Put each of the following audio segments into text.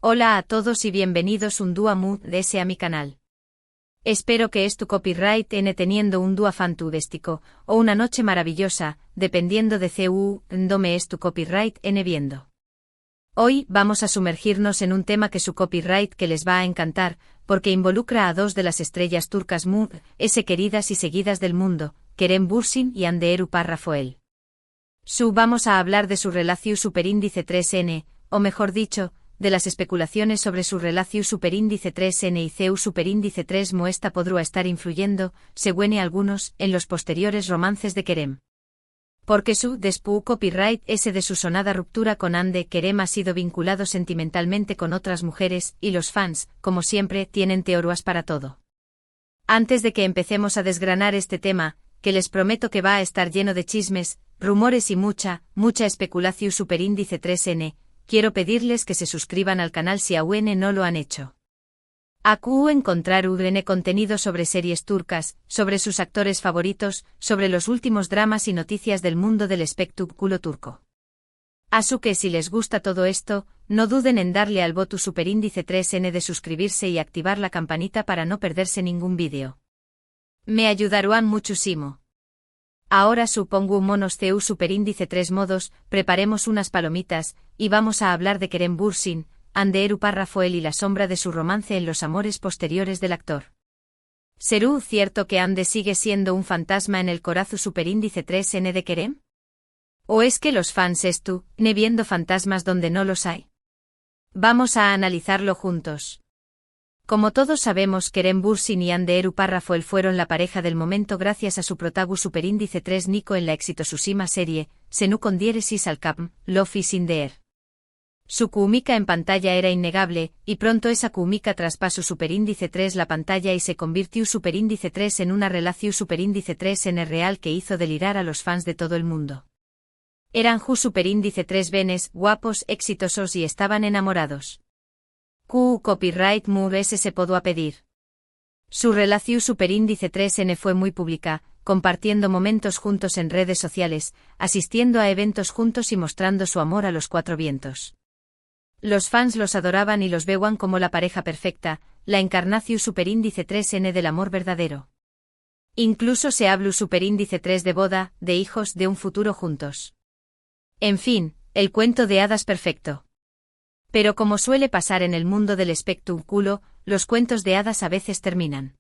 Hola a todos y bienvenidos un día más a mi canal. Espero que tu copyright teniendo un día fantástico, o una noche maravillosa, dependiendo de dónde tu copyright viendo. Hoy vamos a sumergirnos en un tema que su copyright que les va a encantar, porque involucra a dos de las estrellas turcas queridas y seguidas del mundo, Kerem Bürsin y Hande Erupar Rafael. Vamos a hablar de su relación superíndice 3N, o mejor dicho, de las especulaciones sobre su relación superíndice 3N y CU superíndice 3 esta podrá estar influyendo, según algunos, en los posteriores romances de Kerem. Porque después copyright de su sonada ruptura con Hande, Kerem ha sido vinculado sentimentalmente con otras mujeres, y los fans, como siempre, tienen teorías para todo. Antes de que empecemos a desgranar este tema, que les prometo que va a estar lleno de chismes, rumores y mucha especulación superíndice 3N, quiero pedirles que se suscriban al canal si aún no lo han hecho. Aquí encontrar contenido sobre series turcas, sobre sus actores favoritos, sobre los últimos dramas y noticias del mundo del espectáculo turco. Así que si les gusta todo esto, no duden en darle al botón superíndice 3N de suscribirse y activar la campanita para no perderse ningún vídeo. Me ayudarán muchísimo. Ahora supongo monos CU superíndice 3 modos, preparemos unas palomitas, y vamos a hablar de Kerem Bürsin, Hande Erupar Rafael y la sombra de su romance en los amores posteriores del actor. ¿Será cierto que Hande sigue siendo un fantasma en el corazón superíndice 3N de Kerem? ¿O es que los fans viendo fantasmas donde no los hay? Vamos a analizarlo juntos. Como todos sabemos, Kerem Bürsin y Hande Erupar Rafael fueron la pareja del momento gracias a su protagonista superíndice 3 Nico en la exitosísima serie, Senu con diéresis al cap, Love is in the air. Su química en pantalla era innegable, y pronto esa química traspasó superíndice 3 la pantalla y se convirtió superíndice 3 en una relación superíndice 3 en el real que hizo delirar a los fans de todo el mundo. Eran superíndice 3 benes, guapos, exitosos y estaban enamorados. Copyright se pudo pedir. Su relación superíndice 3N fue muy pública, compartiendo momentos juntos en redes sociales, asistiendo a eventos juntos y mostrando su amor a los cuatro vientos. Los fans los adoraban y los veían como la pareja perfecta, la encarnación superíndice 3N del amor verdadero. Incluso se habló superíndice 3 de boda, de hijos, de un futuro juntos. En fin, el cuento de hadas perfecto. Pero como suele pasar en el mundo del espectáculo, los cuentos de hadas a veces terminan.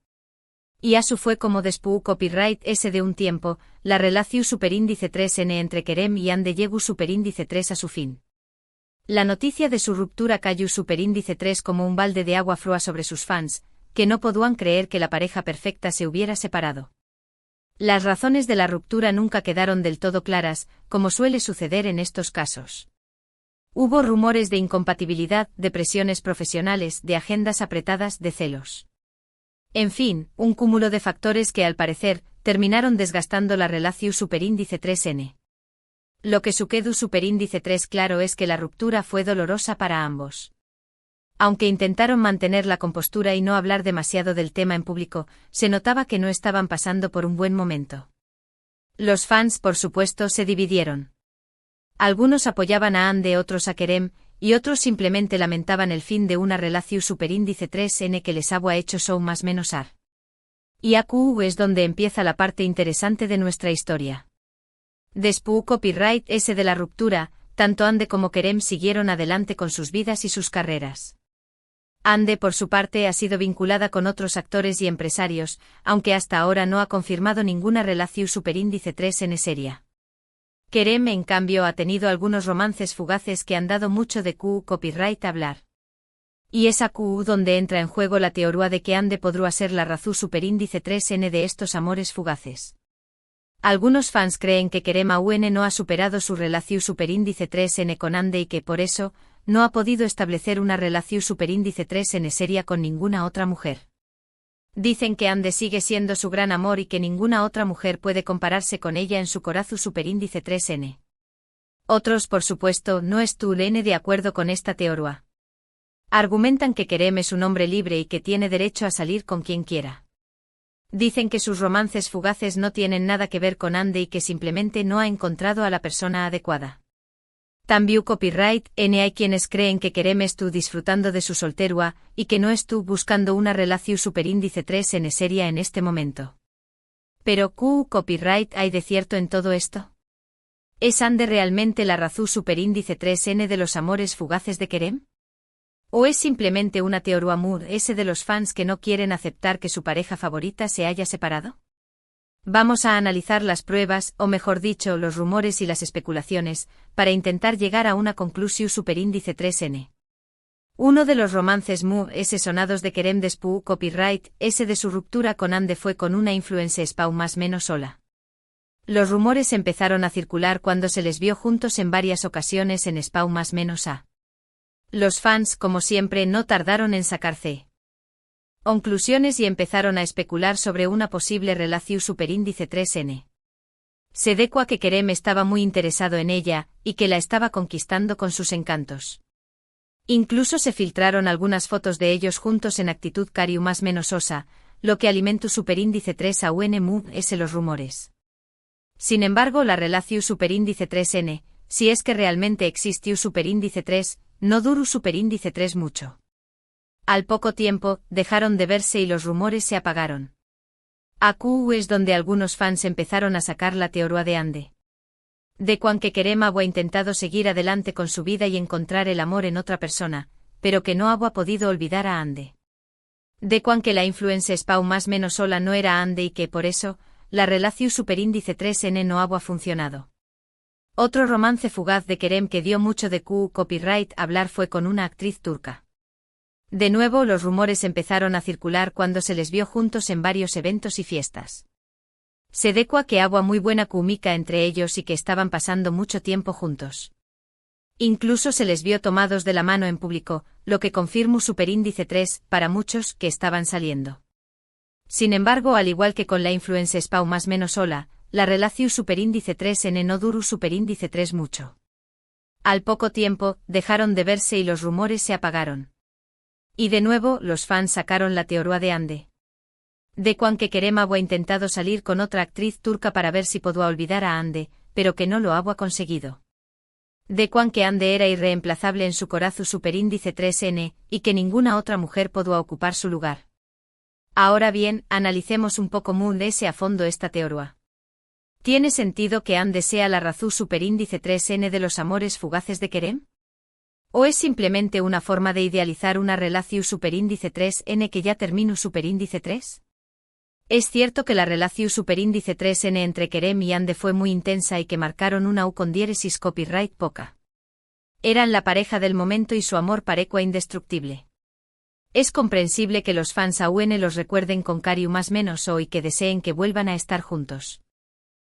Y así fue como después copyright de un tiempo, la relación superíndice 3N entre Kerem y Hande llegó superíndice 3 a su fin. La noticia de su ruptura cayó superíndice 3 como un balde de agua fría sobre sus fans, que no podían creer que la pareja perfecta se hubiera separado. Las razones de la ruptura nunca quedaron del todo claras, como suele suceder en estos casos. Hubo rumores de incompatibilidad, de presiones profesionales, de agendas apretadas, de celos. En fin, un cúmulo de factores que al parecer, terminaron desgastando la relación superíndice 3N. Lo que quedó superíndice 3 claro es que la ruptura fue dolorosa para ambos. Aunque intentaron mantener la compostura y no hablar demasiado del tema en público, se notaba que no estaban pasando por un buen momento. Los fans, por supuesto, se dividieron. Algunos apoyaban a Hande, otros a Kerem, y otros simplemente lamentaban el fin de una relación superíndice 3N que les había hecho show más menos ar. Y aquí es donde empieza la parte interesante de nuestra historia. Después copyright de la ruptura, tanto Hande como Kerem siguieron adelante con sus vidas y sus carreras. Hande por su parte ha sido vinculada con otros actores y empresarios, aunque hasta ahora no ha confirmado ninguna relación superíndice 3N seria. Kerem en cambio ha tenido algunos romances fugaces que han dado mucho de copyright hablar. Y es aquí donde entra en juego la teoría de que Hande podrá ser la razón superíndice 3N de estos amores fugaces. Algunos fans creen que Kerem aún no ha superado su relación superíndice 3N con Hande y que por eso, no ha podido establecer una relación superíndice 3N seria con ninguna otra mujer. Dicen que Hande sigue siendo su gran amor y que ninguna otra mujer puede compararse con ella en su corazón superíndice 3N. Otros, por supuesto, no están de acuerdo con esta teoría. Argumentan que Kerem es un hombre libre y que tiene derecho a salir con quien quiera. Dicen que sus romances fugaces no tienen nada que ver con Hande y que simplemente no ha encontrado a la persona adecuada. También copyright N hay quienes creen que Kerem estu disfrutando de su solterua y que no estu buscando una relación superíndice 3N seria en este momento. Pero ¿Q copyright hay de cierto en todo esto? ¿Es Ande realmente la razón superíndice 3N de los amores fugaces de Kerem? ¿O es simplemente una teoría amor ese de los fans que no quieren aceptar que su pareja favorita se haya separado? Vamos a analizar las pruebas, o mejor dicho, los rumores y las especulaciones, para intentar llegar a una conclusión superíndice 3N. Uno de los romances ese sonados de Kerem después copyright, ese de su ruptura con Ande fue con una influencer spau más menos sola. Los rumores empezaron a circular cuando se les vio juntos en varias ocasiones en spau más menos a. Los fans, como siempre, no tardaron en sacarse conclusiones y empezaron a especular sobre una posible relación superíndice 3N. Se decua que Kerem estaba muy interesado en ella, y que la estaba conquistando con sus encantos. Incluso se filtraron algunas fotos de ellos juntos en actitud cariu más menos osa, lo que alimentó superíndice 3 a UNMU ese los rumores. Sin embargo, la relación superíndice 3N, si es que realmente existió superíndice 3, no duró superíndice 3 mucho. Al poco tiempo, dejaron de verse y los rumores se apagaron. Aquí es donde algunos fans empezaron a sacar la teoría de Ande. De cuan que Kerem ha intentado seguir adelante con su vida y encontrar el amor en otra persona, pero que no ha podido olvidar a Ande. De cuan que la influencia spau más menos sola no era Ande y que por eso, la relación superíndice 3N no ha funcionado. Otro romance fugaz de Kerem que dio mucho de copyright hablar fue con una actriz turca. De nuevo los rumores empezaron a circular cuando se les vio juntos en varios eventos y fiestas. Se decua que había muy buena química entre ellos y que estaban pasando mucho tiempo juntos. Incluso se les vio tomados de la mano en público, lo que confirmó superíndice 3 para muchos que estaban saliendo. Sin embargo, al igual que con la influencer spau más menos sola, la relación superíndice 3N no duró superíndice 3 mucho. Al poco tiempo, dejaron de verse y los rumores se apagaron. Y de nuevo, los fans sacaron la teoría de Ande. De cuan que Kerem ha intentado salir con otra actriz turca para ver si podía olvidar a Ande, pero que no lo ha conseguido. De cuan que Ande era irreemplazable en su corazón superíndice 3N, y que ninguna otra mujer podía ocupar su lugar. Ahora bien, analicemos un poco ese a fondo esta teoría. ¿Tiene sentido que Ande sea la razón superíndice 3N de los amores fugaces de Kerem? ¿O es simplemente una forma de idealizar una relación superíndice 3N que ya terminó superíndice 3? Es cierto que la relación superíndice 3N entre Kerem y Ande fue muy intensa y que marcaron una con diéresis copyright poca. Eran la pareja del momento y su amor parecua indestructible. Es comprensible que los fans aún los recuerden con cariño más menos o y que deseen que vuelvan a estar juntos.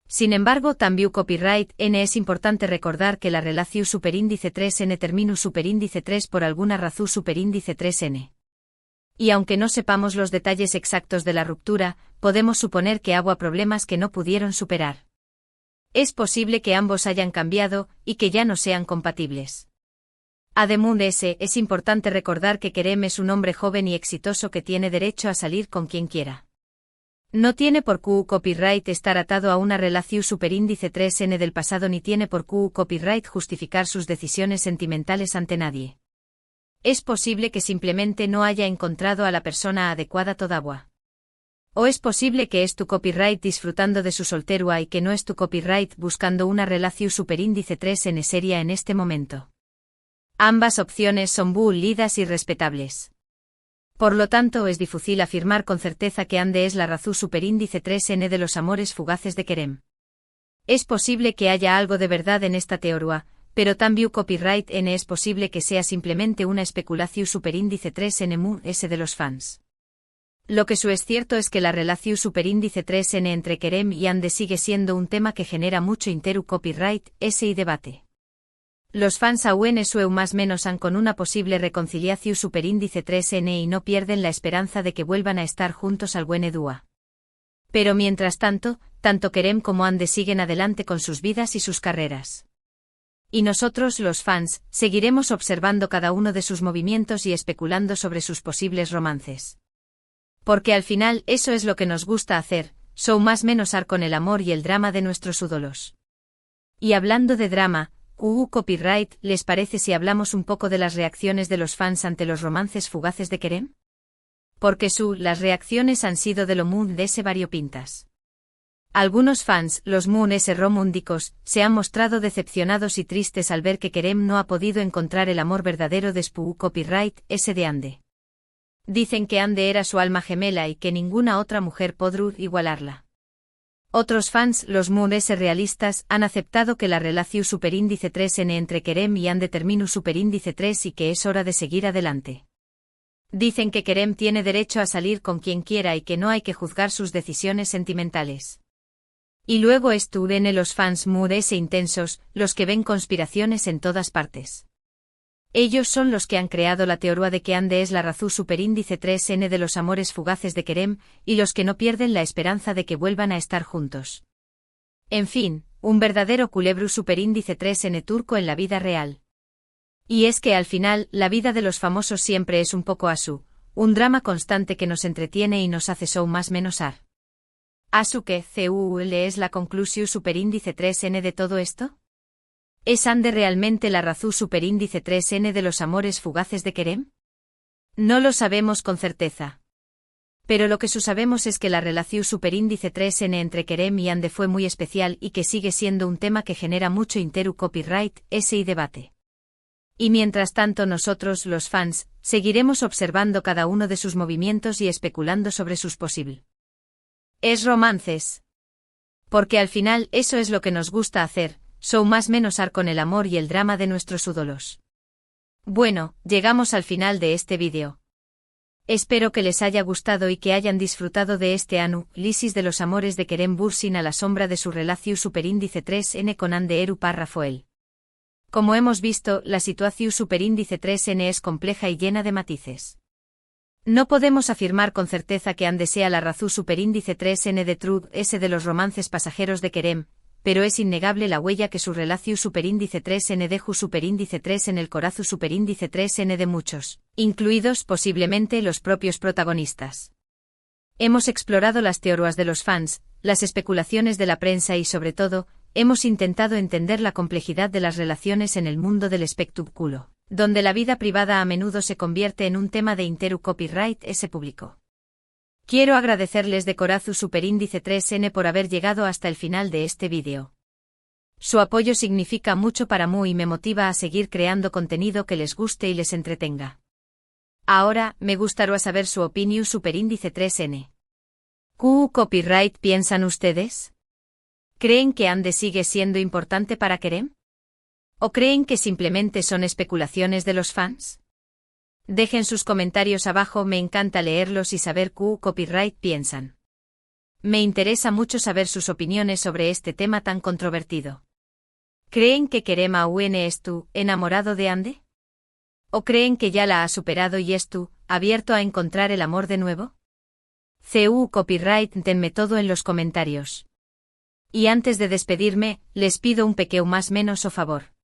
Sin embargo, también copyright N es importante recordar que la relación superíndice 3N terminó superíndice 3 por alguna razón superíndice 3N. Y aunque no sepamos los detalles exactos de la ruptura, podemos suponer que hubo problemas que no pudieron superar. Es posible que ambos hayan cambiado y que ya no sean compatibles. Además de ese, es importante recordar que Kerem es un hombre joven y exitoso que tiene derecho a salir con quien quiera. No tiene por copyright estar atado a una relación superíndice 3N del pasado ni tiene por copyright justificar sus decisiones sentimentales ante nadie. Es posible que simplemente no haya encontrado a la persona adecuada todavía. O es posible que es tu copyright disfrutando de su solterua y que no es tu copyright buscando una relación superíndice 3N seria en este momento. Ambas opciones son válidas y respetables. Por lo tanto, es difícil afirmar con certeza que Ande es la razón superíndice 3N de los amores fugaces de Kerem. Es posible que haya algo de verdad en esta teoría, pero también copyright N es posible que sea simplemente una especulación superíndice 3N ese de los fans. Lo que es cierto es que la relación superíndice 3N entre Kerem y Ande sigue siendo un tema que genera mucho copyright ese y debate. Los fans aún más menos han con una posible reconciliación superíndice 3N y no pierden la esperanza de que vuelvan a estar juntos al buen dúa. Pero mientras tanto, tanto Kerem como Ande siguen adelante con sus vidas y sus carreras. Y nosotros, los fans, seguiremos observando cada uno de sus movimientos y especulando sobre sus posibles romances. Porque al final eso es lo que nos gusta hacer, más menos con el amor y el drama de nuestros ídolos. Y hablando de drama, Copyright, ¿les parece si hablamos un poco de las reacciones de los fans ante los romances fugaces de Kerem? Porque las reacciones han sido de lo Moon de ese variopintas. Algunos fans, los Moon S. romúndicos, se han mostrado decepcionados y tristes al ver que Kerem no ha podido encontrar el amor verdadero de Copyright S. de Ande. Dicen que Ande era su alma gemela y que ninguna otra mujer podrá igualarla. Otros fans, los Moon S. realistas, han aceptado que la relación superíndice 3n entre Kerem y Ande terminó superíndice 3 y que es hora de seguir adelante. Dicen que Kerem tiene derecho a salir con quien quiera y que no hay que juzgar sus decisiones sentimentales. Y luego estuden los fans Moon S. intensos, los que ven conspiraciones en todas partes. Ellos son los que han creado la teoría de que Ande es la razón superíndice 3n de los amores fugaces de Kerem, y los que no pierden la esperanza de que vuelvan a estar juntos. En fin, un verdadero culebro superíndice 3n turco en la vida real. Y es que al final, la vida de los famosos siempre es un poco un drama constante que nos entretiene y nos hace show más menos ar. ¿Que CUL es la conclusión superíndice 3n de todo esto? ¿Es Ande realmente la razón superíndice 3n de los amores fugaces de Kerem? No lo sabemos con certeza. Pero lo que sabemos es que la relación superíndice 3n entre Kerem y Ande fue muy especial y que sigue siendo un tema que genera mucho copyright S y debate. Y mientras tanto nosotros, los fans, seguiremos observando cada uno de sus movimientos y especulando sobre sus posibles romances. Porque al final eso es lo que nos gusta hacer. Show más menos ar con el amor y el drama de nuestros ídolos. Bueno, llegamos al final de este vídeo. Espero que les haya gustado y que hayan disfrutado de este análisis de los amores de Kerem Bürsin a la sombra de su relación superíndice 3n con Ande Eru Rafael. Como hemos visto, la situación superíndice 3n es compleja y llena de matices. No podemos afirmar con certeza que Ande sea la razón superíndice 3n de True S de los romances pasajeros de Kerem, pero es innegable la huella que su relación superíndice 3n deja superíndice 3 en el corazón superíndice 3n de muchos, incluidos posiblemente los propios protagonistas. Hemos explorado las teorías de los fans, las especulaciones de la prensa y sobre todo, hemos intentado entender la complejidad de las relaciones en el mundo del espectáculo, donde la vida privada a menudo se convierte en un tema de copyright S público. Quiero agradecerles de corazón superíndice 3n por haber llegado hasta el final de este vídeo. Su apoyo significa mucho para mí y me motiva a seguir creando contenido que les guste y les entretenga. Ahora, me gustaría saber su opinión superíndice 3n. ¿Copyright piensan ustedes? ¿Creen que Ande sigue siendo importante para Kerem? ¿O creen que simplemente son especulaciones de los fans? Dejen sus comentarios abajo, me encanta leerlos y saber copyright piensan. Me interesa mucho saber sus opiniones sobre este tema tan controvertido. ¿Creen que Kerem aún es enamorado de Ande? ¿O creen que ya la ha superado y es abierto a encontrar el amor de nuevo? Copyright, denme todo en los comentarios. Y antes de despedirme, les pido un pequeño más menos o favor.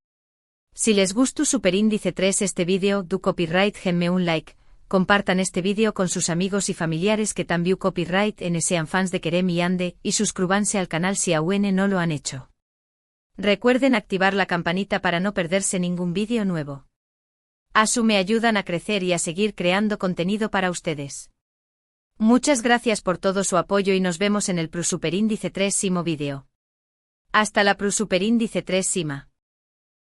Si les gustó superíndice 3 este vídeo, copyright denme un like, compartan este vídeo con sus amigos y familiares que también copyright sean fans de Kerem y Ande, y suscríbanse al canal si aún no lo han hecho. Recuerden activar la campanita para no perderse ningún vídeo nuevo. Me ayudan a crecer y a seguir creando contenido para ustedes. Muchas gracias por todo su apoyo y nos vemos en el superíndice 3 vídeo. Hasta la superíndice 3.